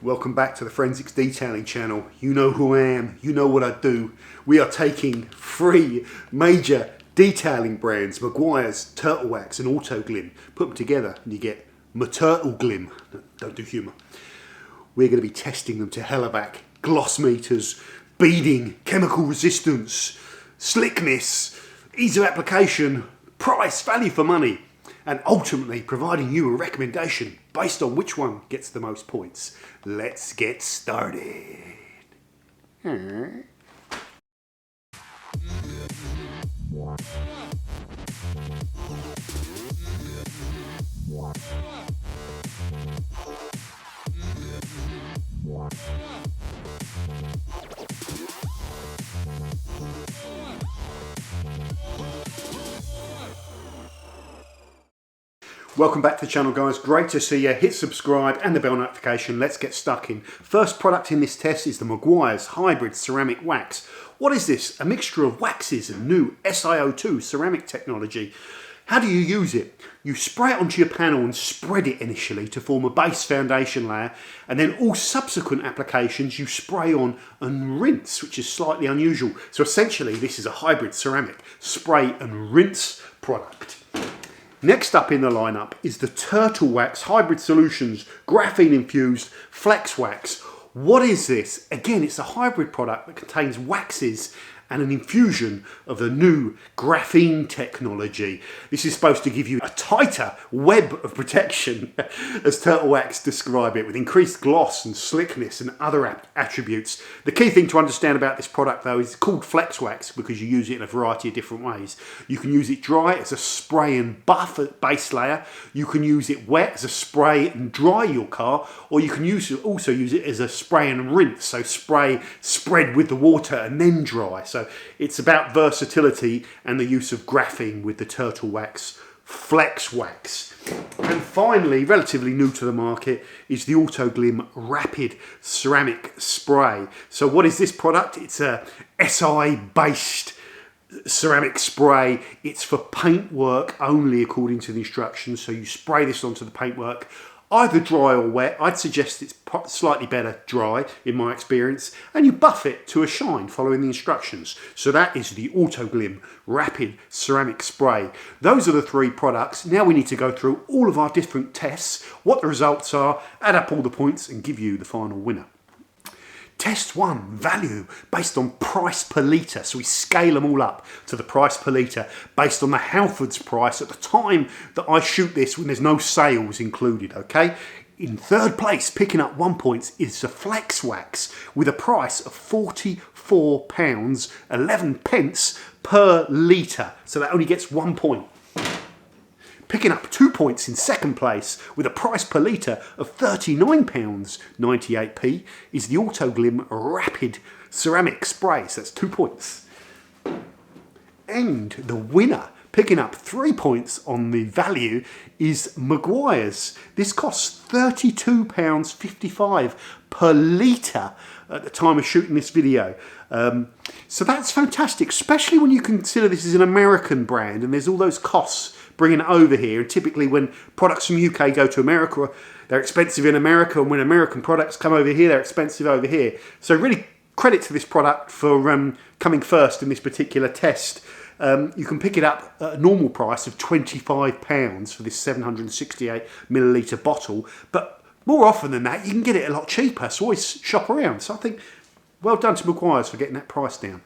Welcome back to the Forensics Detailing channel. You know who I am, you know what I do. We are taking 3 major detailing brands, Meguiars, Turtle Wax and Autoglym, put them together and you get Autoglym. Don't do humour. We're going to be testing them to hell and back. Gloss meters, beading, chemical resistance, slickness, ease of application, price, value for money, and ultimately providing you a recommendation based on which one gets the most points. Let's get started. Welcome back to the channel, guys. Great to see you. Hit subscribe and the bell notification. Let's get stuck in. First product in this test is the Meguiars Hybrid Ceramic Wax. What is this? A mixture of waxes and new SiO2 ceramic technology. How do you use it? You spray it onto your panel and spread it initially to form a base foundation layer, and then all subsequent applications you spray on and rinse, which is slightly unusual. So essentially this is a hybrid ceramic spray and rinse product. Next up in the lineup is the Turtle Wax Hybrid Solutions Graphene Infused Flex Wax. What is this? Again, it's a hybrid product that contains waxes and an infusion of the new graphene technology. This is supposed to give you a tighter web of protection, as Turtle Wax describe it, with increased gloss and slickness and other attributes. The key thing to understand about this product though is it's called Flex Wax because you use it in a variety of different ways. You can use it dry as a spray and buff base layer. You can use it wet as a spray and dry your car, or you can also use it as a spray and rinse, so spray, spread with the water and then dry. So it's about versatility and the use of graphene with the Turtle Wax Flex Wax. And finally, relatively new to the market, is the Autoglym Rapid Ceramic Spray. So what is this product? It's a SI based ceramic spray. It's for paintwork only according to the instructions. So you spray this onto the paintwork, either dry or wet. I'd suggest it's slightly better dry in my experience, and you buff it to a shine following the instructions. So that is the Autoglym Rapid Ceramic Spray. Those are the 3 products. Now we need to go through all of our different tests, what the results are, add up all the points and give you the final winner. Test 1, value, based on price per litre. So we scale them all up to the price per litre based on the Halfords price at the time that I shoot this, when there's no sales included, okay? In third place, picking up 1 point, is the Flex Wax with a price of £44.11 per litre. So that only gets 1 point. Picking up 2 points in second place with a price per litre of £39.98 is the Autoglym Rapid Ceramic Spray. So that's 2 points. And the winner, picking up 3 points on the value, is Meguiars. This costs £32.55 per litre at the time of shooting this video. So that's fantastic, especially when you consider this is an American brand and there's all those costs bringing it over here. And typically when products from UK go to America, they're expensive in America, and when American products come over here, they're expensive over here. So really credit to this product for coming first in this particular test. You can pick it up at a normal price of £25 for this 768ml bottle, but more often than that you can get it a lot cheaper, so always shop around. So I think well done to Meguiars for getting that price down.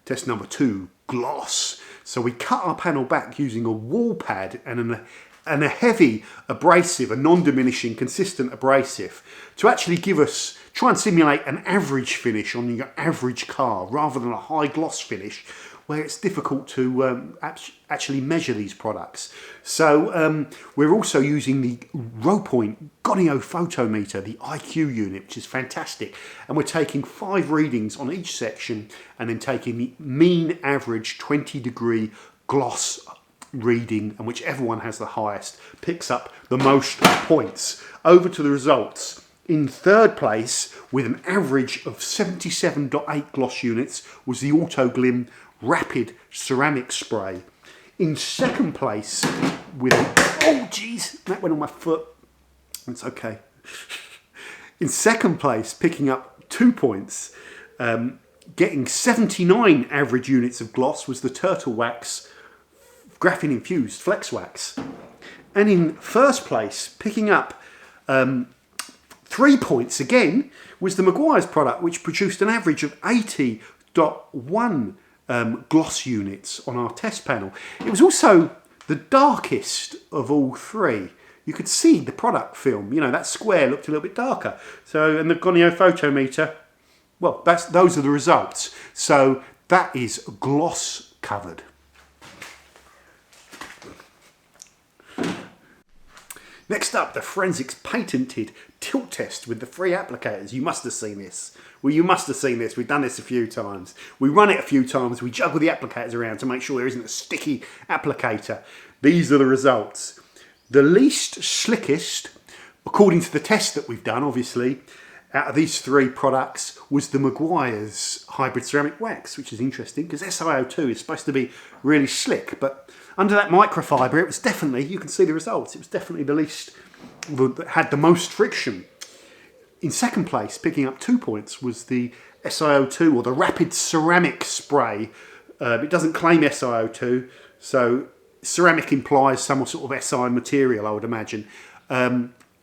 Test number 2, gloss. So we cut our panel back using a wall pad and a heavy abrasive, a non-diminishing consistent abrasive, to actually try and simulate an average finish on your average car rather than a high gloss finish where it's difficult to actually measure these products. So we're also using the Ropoint Gonio photometer, the IQ unit, which is fantastic. And we're taking 5 readings on each section and then taking the mean average 20-degree gloss reading, and whichever one has the highest picks up the most points. Over to the results. In third place, with an average of 77.8 gloss units, was the Autoglym Rapid Ceramic Spray. In second place, with, oh geez, that went on my foot. It's okay. In second place, picking up 2 points, getting 79 average units of gloss, was the Turtle Wax Graphene Infused Flex Wax. And in first place, picking up 3 points again, was the Meguiars product, which produced an average of 80.1 gloss units on our test panel. It was also the darkest of all three. You could see the product film, you know, that square looked a little bit darker. So, and the goniometer, well, those are the results. So that is gloss covered. Next up, the Forensics patented tilt test with the free applicators. You must have seen this. Well, you must have seen this. We've done this a few times. We run it a few times. We juggle the applicators around to make sure there isn't a sticky applicator. These are the results. The least slickest, according to the test that we've done, obviously, out of these three products was the Meguiars Hybrid Ceramic Wax, which is interesting because SiO2 is supposed to be really slick, but under that microfiber, it was definitely, you can see the results, it was definitely the least, that had the most friction. In second place, picking up 2 points, was the SiO2 or the Rapid Ceramic Spray. It doesn't claim SiO2, so ceramic implies some sort of Si material, I would imagine.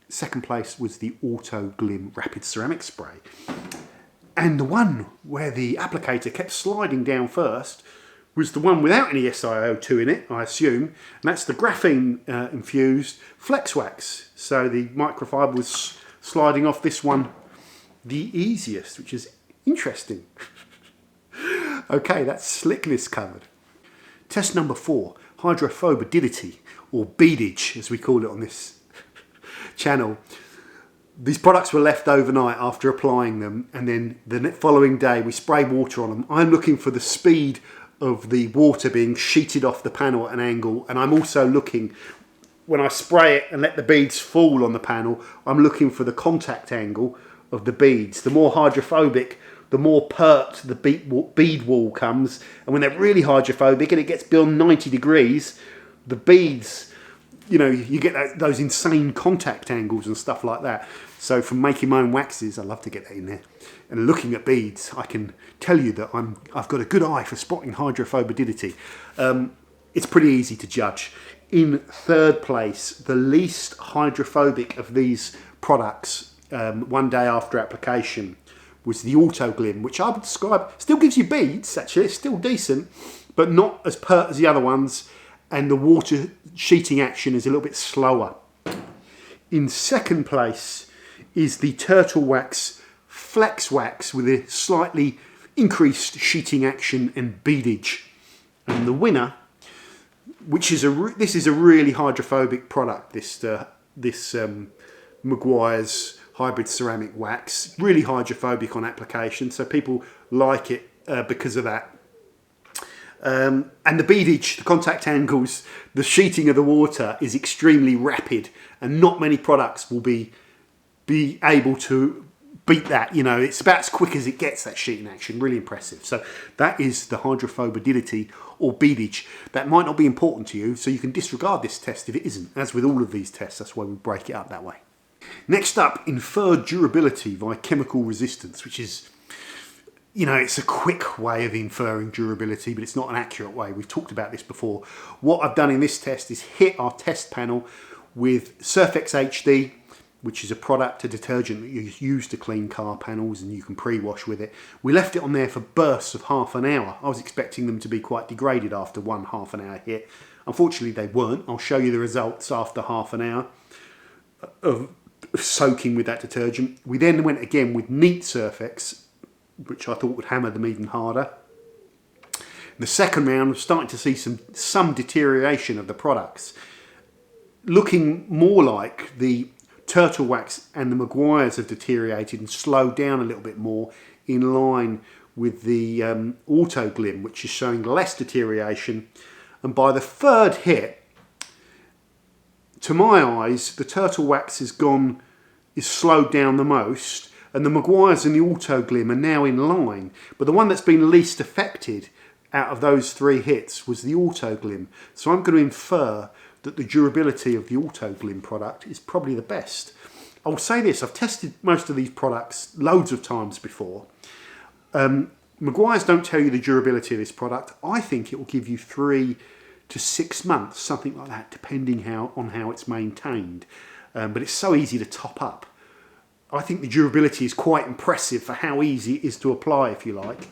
Second place was the Autoglym Rapid Ceramic Spray. And the one where the applicator kept sliding down first was the one without any SiO2 in it, I assume. And that's the Graphene Infused Flex Wax. So the microfiber was sliding off this one the easiest, which is interesting. Okay, that's slickness covered. Test number 4, hydrophobicity, or beadage as we call it on this channel. These products were left overnight after applying them, and then the following day we spray water on them. I'm looking for the speed of the water being sheeted off the panel at an angle, and I'm also looking, when I spray it and let the beads fall on the panel, I'm looking for the contact angle of the beads. The more hydrophobic, the more pert the bead wall comes, and when they're really hydrophobic and it gets beyond 90 degrees, the beads, you know, you get those insane contact angles and stuff like that. So from making my own waxes, I love to get that in there. And looking at beads, I can tell you that I've got a good eye for spotting hydrophobicity. It's pretty easy to judge. In third place, the least hydrophobic of these products, one day after application, was the Autoglym, which I would describe, still gives you beads, actually, it's still decent, but not as pert as the other ones, and the water sheeting action is a little bit slower. In second place is the Turtle Wax Flex Wax with a slightly increased sheeting action and beadage. And the winner, which is this is a really hydrophobic product, this Meguiars Hybrid Ceramic Wax, really hydrophobic on application, so people like it because of that. And the beadage, the contact angles, the sheeting of the water is extremely rapid, and not many products will be able to beat that. You know, it's about as quick as it gets, that sheeting action. Really impressive. So that is the hydrophobicity or beadage. That might not be important to you, so you can disregard this test if it isn't. As with all of these tests, that's why we break it up that way. Next up, inferred durability via chemical resistance, which is, you know, it's a quick way of inferring durability, but it's not an accurate way. We've talked about this before. What I've done in this test is hit our test panel with Surfex HD, which is a product, a detergent that you use to clean car panels, and you can pre-wash with it. We left it on there for bursts of half an hour. I was expecting them to be quite degraded after one half an hour hit. Unfortunately, they weren't. I'll show you the results after half an hour of soaking with that detergent. We then went again with neat Surfex, which I thought would hammer them even harder. In the second round, I'm starting to see some deterioration of the products, looking more like the Turtle Wax and the Meguiars have deteriorated and slowed down a little bit more, in line with the Autoglym, which is showing less deterioration. And by the third hit, to my eyes, the Turtle Wax is slowed down the most, and the Meguiars and the Autoglym are now in line. But the one that's been least affected out of those three hits was the Autoglym. So I'm going to infer that the durability of the Autoglym product is probably the best. I'll say this, I've tested most of these products loads of times before. Meguiars don't tell you the durability of this product. I think it will give you 3 to 6 months, something like that, depending on how it's maintained. But it's so easy to top up. I think the durability is quite impressive for how easy it is to apply, if you like.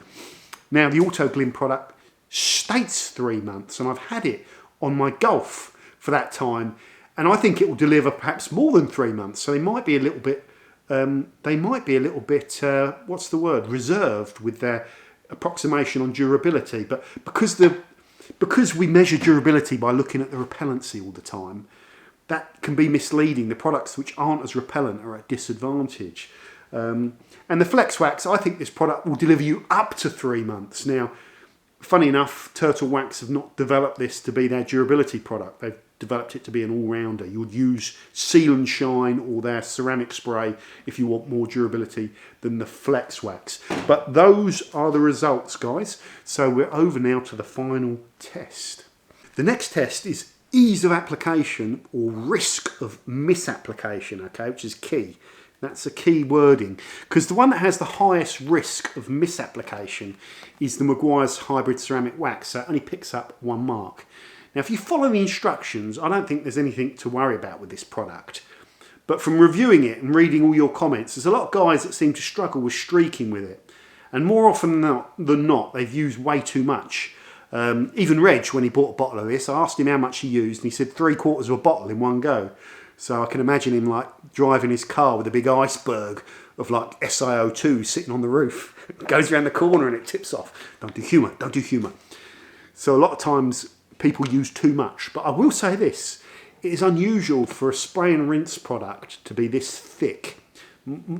Now, the Autoglym product states 3 months, and I've had it on my Golf for that time, and I think it will deliver perhaps more than 3 months. So they might be a little bit, what's the word, reserved with their approximation on durability. But because we measure durability by looking at the repellency all the time, that can be misleading. The products which aren't as repellent are at disadvantage. And the Flex Wax, I think this product will deliver you up to 3 months. Now, funny enough, Turtle Wax have not developed this to be their durability product. They've developed it to be an all-rounder. You would use Seal and Shine or their ceramic spray if you want more durability than the Flex Wax. But those are the results, guys. So we're over now to the final test. The next test is ease of application or risk of misapplication, okay, which is key. That's a key wording, because the one that has the highest risk of misapplication is the Meguiars Hybrid Ceramic Wax, so it only picks up 1 mark. Now, if you follow the instructions, I don't think there's anything to worry about with this product. But from reviewing it and reading all your comments, there's a lot of guys that seem to struggle with streaking with it. And more often than not, they've used way too much. Even Reg, when he bought a bottle of this, I asked him how much he used, and he said 3/4 of a bottle in one go. So I can imagine him like driving his car with a big iceberg of like SiO2 sitting on the roof. It goes around the corner and it tips off. Don't do humour, don't do humour. So a lot of times people use too much. But I will say this, it is unusual for a spray and rinse product to be this thick.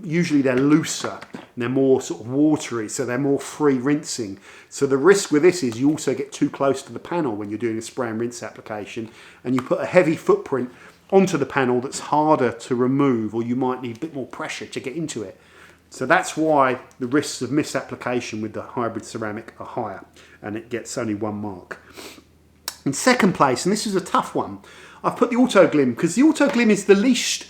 Usually they're looser and they're more sort of watery, so they're more free rinsing. So the risk with this is you also get too close to the panel when you're doing a spray and rinse application, and you put a heavy footprint onto the panel that's harder to remove, or you might need a bit more pressure to get into it. So that's why the risks of misapplication with the hybrid ceramic are higher, and it gets only 1 mark. In second place, and this is a tough one, I've put the Autoglym, because the Autoglym is the least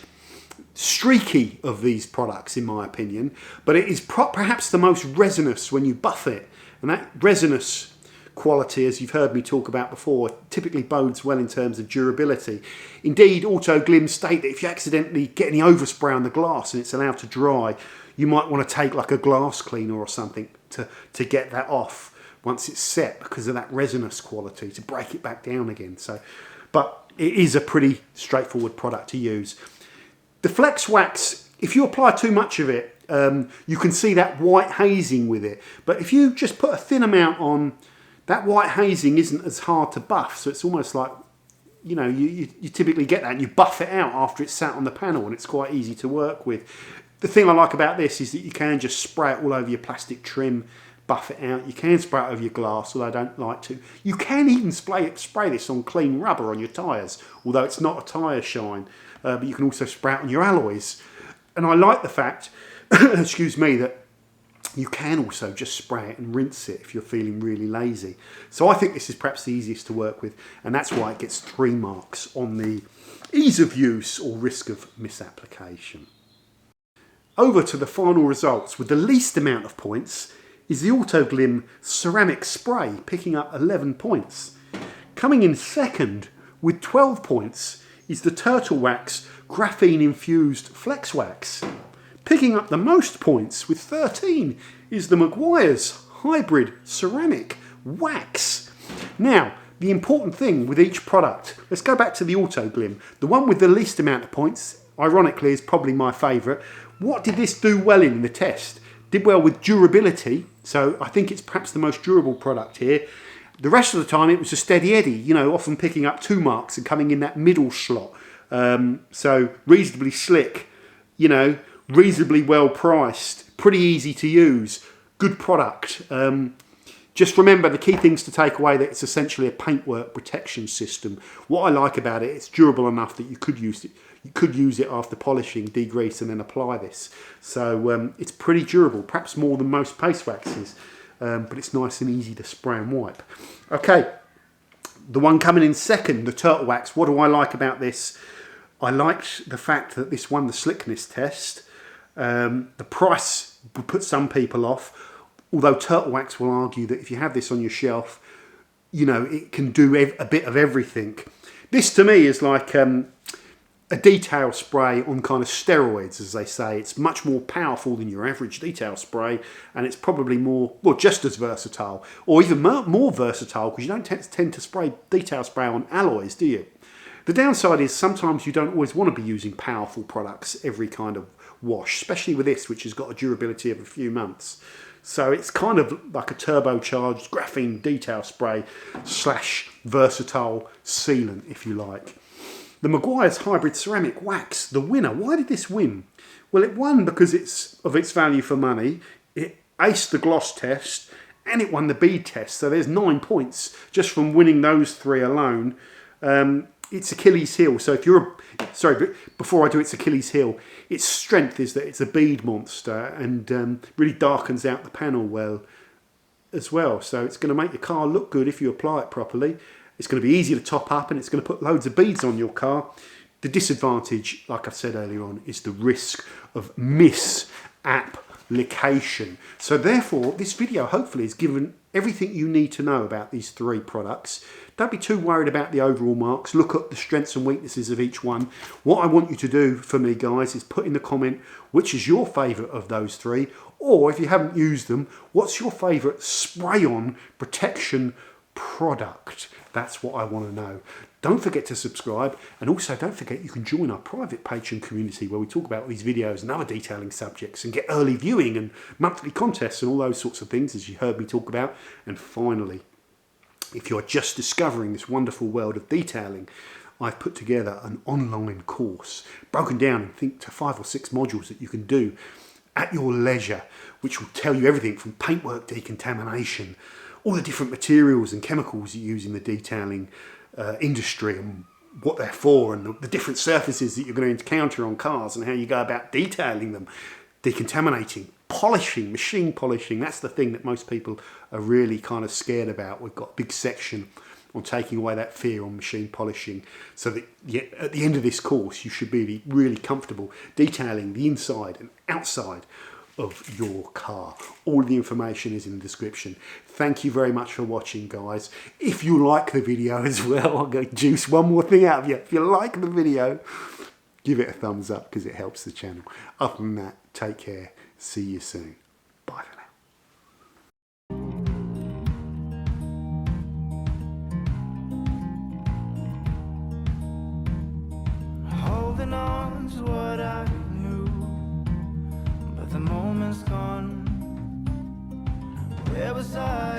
streaky of these products in my opinion, but it is perhaps the most resinous when you buff it, and that resinous quality, as you've heard me talk about before, typically bodes well in terms of durability. Indeed, Autoglym state that if you accidentally get any overspray on the glass and it's allowed to dry, you might want to take like a glass cleaner or something to get that off once it's set, because of that resinous quality, to break it back down again. So, but it is a pretty straightforward product to use. The Flex Wax, if you apply too much of it, you can see that white hazing with it. But if you just put a thin amount on, that white hazing isn't as hard to buff. So it's almost like, you know, you typically get that and you buff it out after it's sat on the panel, and it's quite easy to work with. The thing I like about this is that you can just spray it all over your plastic trim, buff it out. You can spray it over your glass, although I don't like to. You can even spray this on clean rubber on your tyres, although it's not a tyre shine. But you can also spray it on your alloys. And I like the fact, excuse me, that you can also just spray it and rinse it if you're feeling really lazy. So I think this is perhaps the easiest to work with, and that's why it gets 3 marks on the ease of use or risk of misapplication. Over to the final results. With the least amount of points is the Autoglym Ceramic Spray, picking up 11 points. Coming in second with 12 points is the Turtle Wax Graphene Infused Flex Wax. Picking up the most points with 13 is the Meguiars Hybrid Ceramic Wax. Now, the important thing with each product, let's go back to the Autoglym. The one with the least amount of points, ironically, is probably my favourite. What did this do well in the test? Did well with durability, so I think it's perhaps the most durable product here. The rest of the time it was a steady Eddie, you know, often picking up 2 marks and coming in that middle slot. So reasonably slick, you know, reasonably well priced, pretty easy to use, good product. Just remember the key things to take away, that it's essentially a paintwork protection system. What I like about it, it's durable enough that you could use it. You could use it after polishing, degrease, and then apply this. So it's pretty durable, perhaps more than most paste waxes. But it's nice and easy to spray and wipe. Okay, the one coming in second, the Turtle Wax. What do I like about this? I liked the fact that this won the slickness test. The price would put some people off, although Turtle Wax will argue that if you have this on your shelf, you know, it can do a bit of everything. This to me is like a detail spray on kind of steroids, as they say. It's much more powerful than your average detail spray, and it's probably more, well, just as versatile, or even more versatile, because you don't tend to spray detail spray on alloys, do you? The downside is sometimes you don't always want to be using powerful products every kind of wash, especially with this, which has got a durability of a few months. So it's kind of like a turbocharged graphene detail spray / versatile sealant, if you like. The Meguiars Hybrid Ceramic Wax, the winner. Why did this win? Well, it won because of its value for money. It aced the gloss test and it won the bead test. So there's 9 points just from winning those 3 alone. It's Achilles' heel. So if you're before I do its Achilles' heel, its strength is that it's a bead monster and really darkens out the panel well as well. So it's going to make your car look good if you apply it properly. It's going to be easy to top up and it's going to put loads of beads on your car. The disadvantage, like I said earlier on, is the risk of misapplication. So therefore, this video hopefully has given everything you need to know about these 3 products. Don't be too worried about the overall marks. Look at the strengths and weaknesses of each one. What I want you to do for me, guys, is put in the comment which is your favourite of those 3, or if you haven't used them, what's your favourite spray-on protection product? That's what I want to know. Don't forget to subscribe, and also don't forget you can join our private Patreon community where we talk about these videos and other detailing subjects and get early viewing and monthly contests and all those sorts of things, as you heard me talk about. And finally, if you're just discovering this wonderful world of detailing, I've put together an online course broken down, I think, to 5 or 6 modules that you can do at your leisure, which will tell you everything from paintwork decontamination, all the different materials and chemicals you use in the detailing industry and what they're for, and the different surfaces that you're going to encounter on cars and how you go about detailing them, decontaminating, polishing, machine polishing. That's the thing that most people are really kind of scared about. We've got a big section on taking away that fear on machine polishing, so that at the end of this course you should be really comfortable detailing the inside and outside of your car. All the information is in the description. Thank you very much for watching, guys. If you like the video as well, I'm going to juice one more thing out of you. If you like the video, give it a thumbs up because it helps the channel. Other than that, take care. See you soon. Bye for now. Holding on to what I knew, but the moment's gone. Where was I?